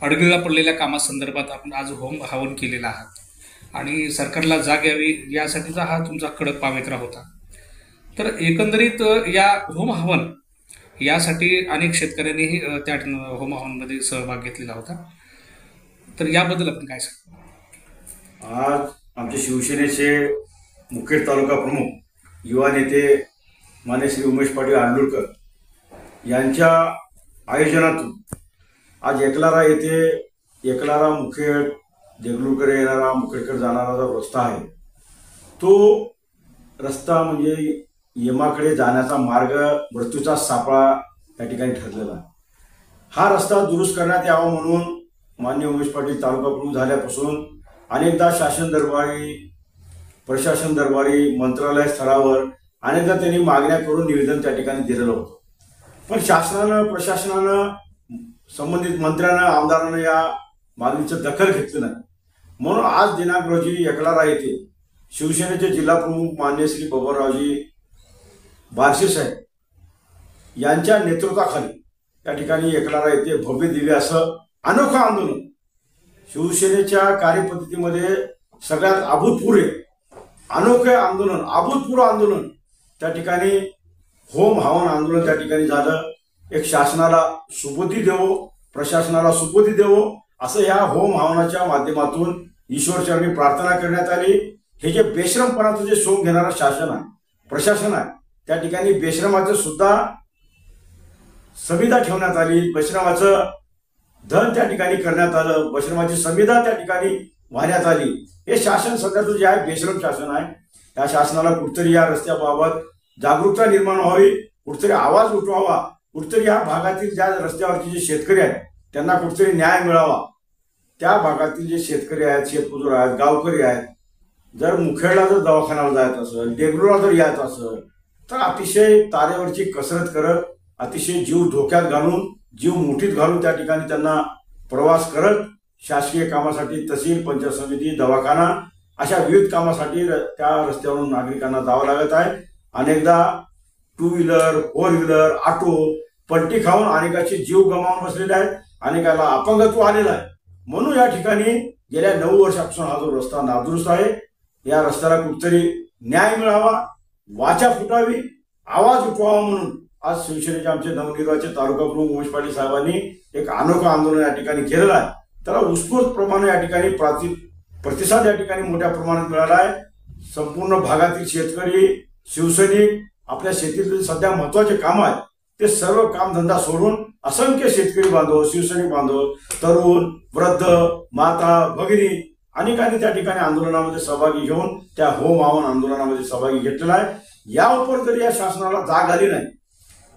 अडगळीला पडलेल्या कामासंदर्भात आपण आज होम हवन केलेला आहात आणि सरकारला जाग यावी यासाठीचा हा तुमचा कडक पावित्रा होता. तर एकंदरीत या होम हवन यासाठी अनेक शेतकऱ्यांनीही त्या होम हवनमध्ये सहभाग घेतलेला होता. तर याबद्दल आपण काय सांगता? आज आमचे शिवसेनेचे मुखेड तालुका प्रमुख युवा नेते मान्य श्री उमेश पाटील आंडुळकर यांच्या आयोजनातून आज एकलारा येथे एकलारा मुखेड देगलूरकडे येणारा मुखेडकडे जाणारा जो रस्ता आहे तो रस्ता म्हणजे यमाकडे जाण्याचा मार्ग मृत्यूचा सापळा या ठिकाणी ठरलेला आहे. हा रस्ता दुरुस्त करण्यात यावा म्हणून मान्य उमेश पाटील तालुका प्रमुख झाल्यापासून अनेकदा शासन दरबारी प्रशासन दरबारी मंत्रालय स्तरावर अनेकदा त्यांनी मागण्या करून निवेदन त्या ठिकाणी दिलेलं होतं. पण शासनानं प्रशासनानं संबंधित मंत्र्यांना आमदारांना या मागणीचं दखल घेतली नाही. म्हणून आज दिनांक रोजी एकलारा येथे शिवसेनेचे जिल्हा प्रमुख मान्य श्री बबनरावजी बारशे साहेब यांच्या नेतृत्वाखाली त्या ठिकाणी एकलारा येथे भव्य दिव्य असं अनोखं आंदोलन शिवसेनेच्या कार्यपद्धतीमध्ये सगळ्यात अभूतपूर्व अनोखे आंदोलन अभूतपूर्व आंदोलन त्या ठिकाणी होम हवन आंदोलन त्या ठिकाणी झालं. एक शासनाला सुबोधी देवो प्रशासनाला सुबोधी देवो असं या होम हवनाच्या माध्यमातून ईश्वरचरणी प्रार्थना करण्यात आली. हे जे बेश्रमपणाचं जे सोंग घेणारं शासन आहे प्रशासन आहे त्या ठिकाणी बेश्रमाचं सुद्धा संविधा ठेवण्यात आली. बेश्रमाचं धन त्या ठिकाणी करण्यात आलं. बेश्रमाची संविधा त्या ठिकाणी वाहण्यात आली. हे शासन सध्याचं जे आहे बेश्रम शासन आहे. या शासनाला कुठतरी या रस्त्याबाबत जागरूकता निर्माण व्हावी, कुठतरी आवाज उठवावा, कुठतरी या भागातील ज्या रस्त्यावरचे जे शेतकरी आहेत त्यांना कुठतरी न्याय मिळावा. त्या भागातील जे शेतकरी आहेत शेतमजूर आहेत गावकरी आहेत जर मुखेडला जर दवाखान्याला जायचं असेल देगलूरला जर यायचं असेल तर अतिशय तारेवरची कसरत करत अतिशय जीव धोक्यात घालून जीव मुठीत घालून त्या ठिकाणी त्यांना प्रवास करत शासकीय कामासाठी तहसील पंचायत समिती दवाखाना अशा विविध कामासाठी त्या रस्त्यावरून नागरिकांना जावं लागत आहे. अनेकदा two wheeler four wheeler auto पलटी खाऊन अनेकाचे जीव गमावून बसलेले आहेत. अनेकाला अपंगत्व आलेलं आहे. म्हणून या ठिकाणी गेल्या 9 वर्षापासून हा जो रस्ता नादुरुस्त आहे या रस्त्याला कुठतरी न्याय मिळावा, वाचा फुटावी, आवाज उठवावा म्हणून आज शिवसेनेचे आमचे नवनिर्वाचित तालुका प्रमुख उमेश पाटील साहेबांनी एक अनोखं आंदोलन या ठिकाणी केलेलं आहे. त्याला उत्स्फूर्त प्रमाणे या ठिकाणी प्रतिसाद या ठिकाणी मोठ्या प्रमाणात मिळाला आहे. संपूर्ण भागातील शेतकरी शिवसैनिक आपल्या शेतीतील सध्या महत्वाचे काम आहेत ते सर्व कामधंदा सोडून असंख्य शेतकरी बांधव शिवसैनिक बांधव तरुण वृद्ध माता भगिनी अनेकांनी त्या ठिकाणी आंदोलनामध्ये सहभागी घेऊन त्या होम हवन आंदोलनामध्ये सहभागी घेतलेला आहे. यावर जर या शासनाला जाग आली नाही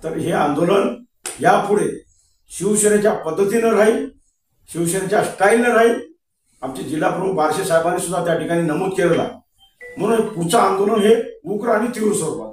तर हे आंदोलन यापुढे शिवसेनेच्या पद्धतीनं राहील, शिवसेनेच्या स्टाईलनं राहील. आमचे जिल्हा प्रमुख बारशे साहेबांनी सुद्धा त्या ठिकाणी नमूद केलेलं आहे. म्हणून पुढचं आंदोलन हे उग्र आणि तीव्र स्वरूपात